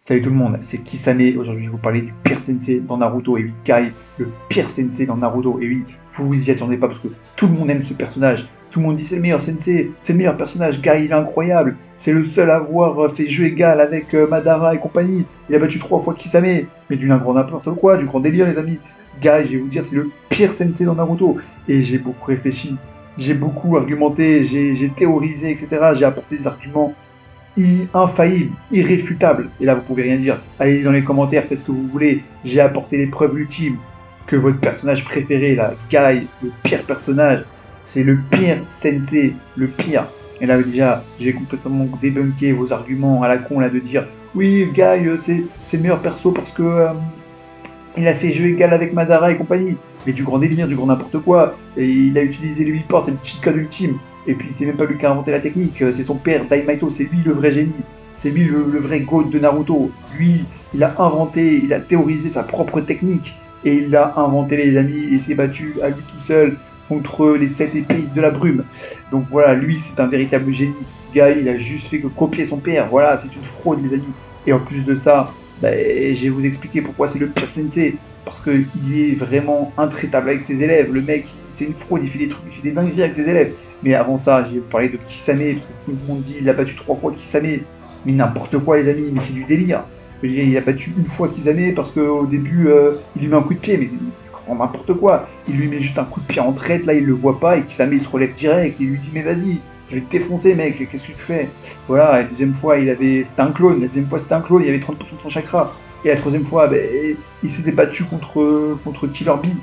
Salut tout le monde, c'est Kisame. Aujourd'hui, je vais vous parler du pire sensei dans Naruto. Et oui, Guy, le pire sensei dans Naruto. Et oui, vous vous y attendez pas parce que tout le monde aime ce personnage. Tout le monde dit c'est le meilleur sensei, c'est le meilleur personnage. Guy, il est incroyable. C'est le seul à avoir fait jeu égal avec Madara et compagnie. Il a battu 3 fois Kisame. Mais du grand n'importe quoi, du grand délire, les amis. Guy, je vais vous dire, c'est le pire sensei dans Naruto. Et j'ai beaucoup réfléchi, j'ai beaucoup argumenté, j'ai théorisé, etc. J'ai apporté des arguments infaillible, irréfutable. Et là, vous pouvez rien dire. Allez dans les commentaires, faites ce que vous voulez. J'ai apporté les preuves ultimes que votre personnage préféré, là, Guy, le pire personnage, c'est le pire sensei, le pire. Et là, déjà, j'ai complètement débunké vos arguments à la con, là, de dire oui, Guy, c'est le meilleur perso parce que il a fait jeu égal avec Madara et compagnie. Mais du grand délire, du grand n'importe quoi. Et il a utilisé le 8 portes, c'est le cheat code ultime. Et puis c'est même pas lui qui a inventé la technique, c'est son père, Daimaito, c'est lui le vrai génie. C'est lui le vrai GOAT de Naruto. Lui, il a inventé, il a théorisé sa propre technique. Et il a inventé les amis et s'est battu à lui tout seul contre les 7 épices de la brume. Donc voilà, lui c'est un véritable génie. Guy, il a juste fait que copier son père. Voilà, c'est une fraude les amis. Et en plus de ça, je vais vous expliquer pourquoi c'est le pire sensei. Parce qu'il est vraiment intraitable avec ses élèves. Le mec, c'est une fraude, il fait des trucs, il fait des dingueries avec ses élèves. Mais avant ça, j'ai parlé de Kisame, parce que tout le monde dit il a battu 3 fois Kisame. Mais n'importe quoi, les amis, mais c'est du délire. Je veux dire, il a battu une fois Kisame parce qu'au début, il lui met un coup de pied, mais grand n'importe quoi. Il lui met juste un coup de pied en traite, là, il le voit pas, et Kisame, il se relève direct, il lui dit mais vas-y, je vais te défoncer, mec, qu'est-ce que tu fais? Voilà, la deuxième fois, c'était un clone, la deuxième fois, c'était un clone, il avait 30% de son chakra. Et la troisième fois, il s'était battu contre Killer Bee.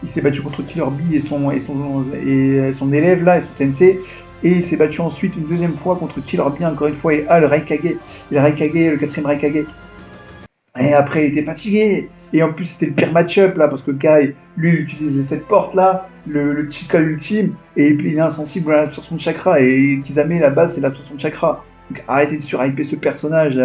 Il s'est battu contre Killer Bee et son élève là, et son sensei. Et il s'est battu ensuite une deuxième fois contre Killer Bee, encore une fois, et le Raikage. Le Raikage, le quatrième Raikage. Et après, il était fatigué. Et en plus, c'était le pire match-up là, parce que Kai, lui, il utilisait cette porte là, le cheat code ultime, et puis il est insensible à l'absorption de chakra. Et Kisame, la base, c'est l'absorption de chakra. Donc arrêtez de surhyper ce personnage.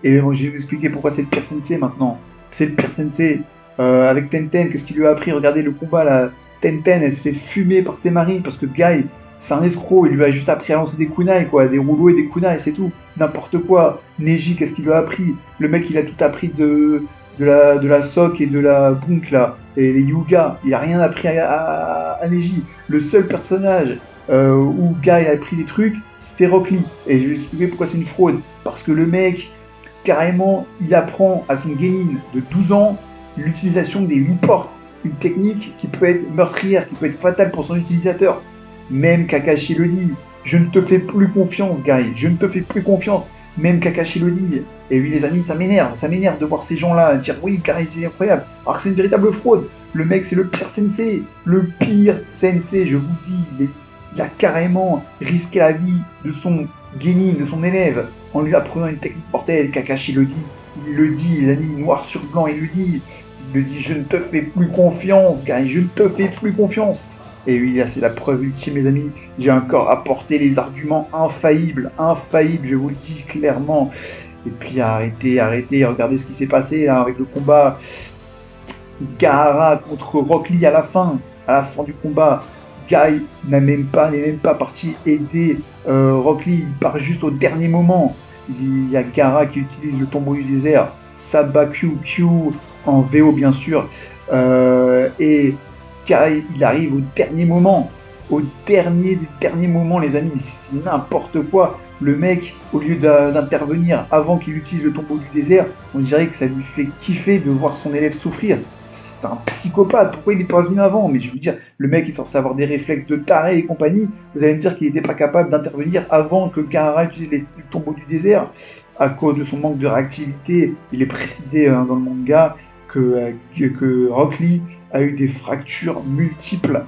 Et moi, je vais vous expliquer pourquoi c'est le pire sensei maintenant. C'est le pire sensei. Avec Tenten, qu'est-ce qu'il lui a appris? Regardez le combat là. Tenten, elle se fait fumer par Temari parce que Guy, c'est un escroc. Il lui a juste appris à lancer des kunai, quoi. Des rouleaux et des kunai, c'est tout. N'importe quoi. Neji, qu'est-ce qu'il lui a appris? Le mec, il a tout appris de la soc et de la bunk là. Et les yuga. Il a rien appris à Neji. Le seul personnage où Guy a appris des trucs, c'est Rock Lee. Et je vais expliquer pourquoi c'est une fraude. Parce que le mec, carrément, il apprend à son genin de 12 ans l'utilisation des 8 portes. Une technique qui peut être meurtrière, qui peut être fatale pour son utilisateur. Même Kakashi le dit. Je ne te fais plus confiance, Guy. Je ne te fais plus confiance. Même Kakashi le dit. Et oui, les amis, ça m'énerve de voir ces gens-là dire oui, Guy, c'est incroyable. Alors que c'est une véritable fraude. Le mec, c'est le pire sensei. Le pire sensei, je vous dis. Il a carrément risqué la vie de son genin, de son élève, en lui apprenant une technique mortelle. Kakashi le dit. Il le dit, les amis, noir sur blanc, il le dit. Il me dit, je ne te fais plus confiance, Guy, je ne te fais plus confiance. Et oui, là, c'est la preuve ultime, mes amis. J'ai encore apporté les arguments infaillibles, je vous le dis clairement. Et puis arrêtez, regardez ce qui s'est passé là, avec le combat Gaara contre Rock Lee à la fin du combat. Guy n'est même pas parti aider Rock Lee, il part juste au dernier moment. Il y a Gaara qui utilise le tombeau du désert, Sabakyu en VO bien sûr, et Guy il arrive au dernier moment, des derniers moments les amis, c'est n'importe quoi. Le mec, au lieu d'intervenir avant qu'il utilise le tombeau du désert, on dirait que ça lui fait kiffer de voir son élève souffrir. C'est un psychopathe, pourquoi il n'est pas venu avant? Mais je veux dire, le mec est censé avoir des réflexes de taré et compagnie, vous allez me dire qu'il n'était pas capable d'intervenir avant que Gaara utilise le tombeau du désert à cause de son manque de réactivité. Il est précisé dans le manga que Rock Lee a eu des fractures multiples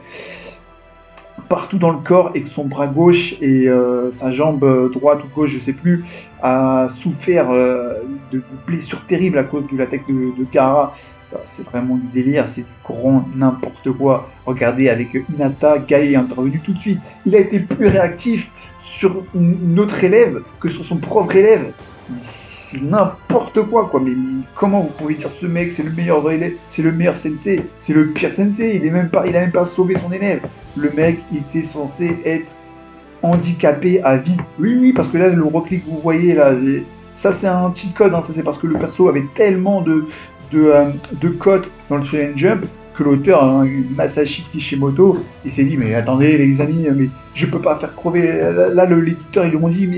partout dans le corps et que son bras gauche et sa jambe droite ou gauche, je sais plus, a souffert de blessures terribles à cause de l'attaque de Gaara. C'est vraiment du délire, c'est du grand n'importe quoi. Regardez, avec Hinata, Guy est intervenu tout de suite. Il a été plus réactif sur une autre élève que sur son propre élève. C'est n'importe quoi, quoi. Mais comment vous pouvez dire ce mec, c'est le meilleur élève, c'est le meilleur sensei, c'est le pire sensei, il a même pas sauvé son élève. Le mec était censé être handicapé à vie. Oui, parce que là, le Rock Lee que vous voyez là, Ça c'est un cheat code, hein. Ça c'est parce que le perso avait tellement de codes dans le Shonen Jump que l'auteur, hein, Masashi Kishimoto, il s'est dit mais attendez les amis, mais je peux pas faire crever. Là l'éditeur ils lui ont dit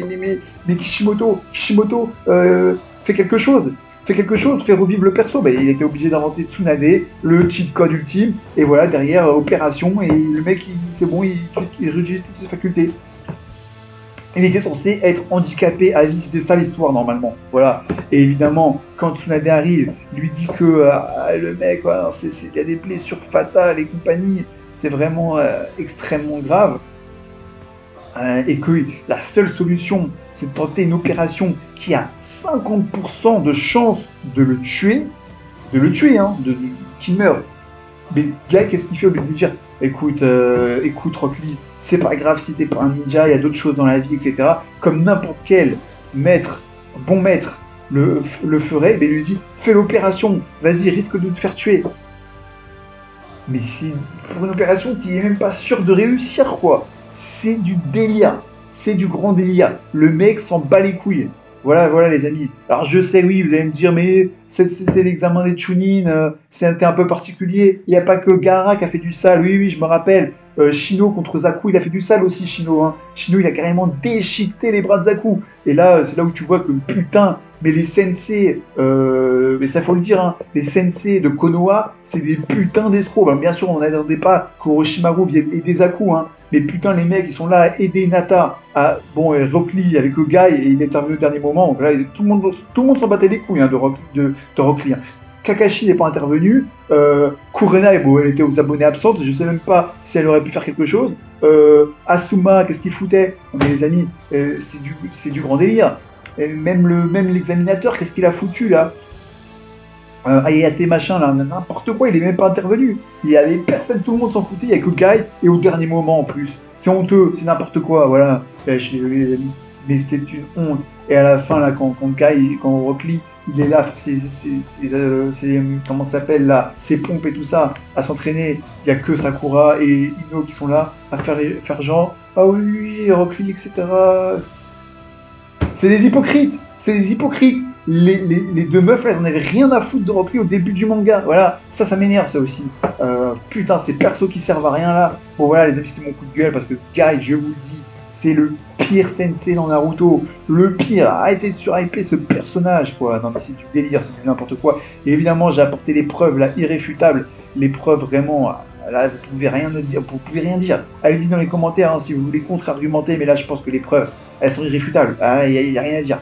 mais Kishimoto, fais quelque chose. Fais quelque chose, fais revivre le perso. Ben, il était obligé d'inventer Tsunade, le cheat code ultime, et voilà, derrière, opération, et le mec, c'est bon, il réutilise toutes ses facultés. Il était censé être handicapé à vie, c'était ça l'histoire normalement. Voilà. Et évidemment, quand Tsunade arrive, il lui dit que le mec, voilà, il y a des blessures fatales et compagnie, c'est vraiment extrêmement grave. Et que la seule solution, c'est de tenter une opération qui a 50% de chance de le tuer, hein, qu'il meure. Mais Guy, qu'est-ce qu'il fait au lieu de lui dire écoute Rock Lee, c'est pas grave si t'es pas un ninja, il y a d'autres choses dans la vie, etc. Comme n'importe quel bon maître le ferait, mais il lui dit fais l'opération, vas-y, risque de te faire tuer. Mais c'est pour une opération qui est même pas sûre de réussir, quoi. C'est du délire. C'est du grand délire. Le mec s'en bat les couilles. Voilà les amis. Alors je sais, oui, vous allez me dire, mais c'était l'examen des Chunin, c'était un peu particulier. Il n'y a pas que Gaara qui a fait du sale. Oui, je me rappelle. Shino contre Zaku, il a fait du sale aussi, Shino. Hein. Shino, il a carrément déchiqueté les bras de Zaku. Et là, c'est là où tu vois que putain, mais les sensei, mais ça faut le dire, hein, les sensei de Konoha, c'est des putains d'escrocs. Ben, bien sûr, on n'attendait pas qu'Orochimaru vienne aider Zaku, hein. Mais putain, les mecs, ils sont là à aider Hinata. Rock Lee avec le gars, et il est intervenu au dernier moment. Donc là, tout le monde s'en battait les couilles, hein, de Rock Lee. Hein. Kakashi n'est pas intervenu. Kurenai, bon, elle était aux abonnés absentes. Je sais même pas si elle aurait pu faire quelque chose. Asuma, qu'est-ce qu'il foutait? Mais les amis, c'est du grand délire. Et même l'examinateur, qu'est-ce qu'il a foutu là? Ayate machin là, n'importe quoi, il est même pas intervenu. Il y avait personne, tout le monde s'en foutait, il y a que Guy, et au dernier moment en plus. C'est honteux, c'est n'importe quoi, voilà. Je suis désolé les amis, mais c'est une honte. Et à la fin là, quand Rock Lee, il est là à faire ses comment ça s'appelle là, ses pompes et tout ça, à s'entraîner, il y a que Sakura et Ino qui sont là à faire genre, ah oui, Rock Lee, etc. C'est des hypocrites. Les deux meufs, là, elles en avaient rien à foutre de Rock Lee au début du manga. Voilà, ça m'énerve, ça aussi. Putain, ces persos qui servent à rien, là. Bon, voilà, les amis, c'était mon coup de gueule, parce que Guy, je vous le dis, c'est le pire sensei dans Naruto. Le pire. Arrêtez de surhyper ce personnage, quoi. Non, mais c'est du délire, c'est du n'importe quoi. Et évidemment, j'ai apporté les preuves, là, irréfutables. Les preuves, vraiment... Là, vous pouvez rien dire. Allez-y dans les commentaires, hein, si vous voulez contre-argumenter, mais là, je pense que les preuves, elles sont irréfutables. Il n'y a rien à dire.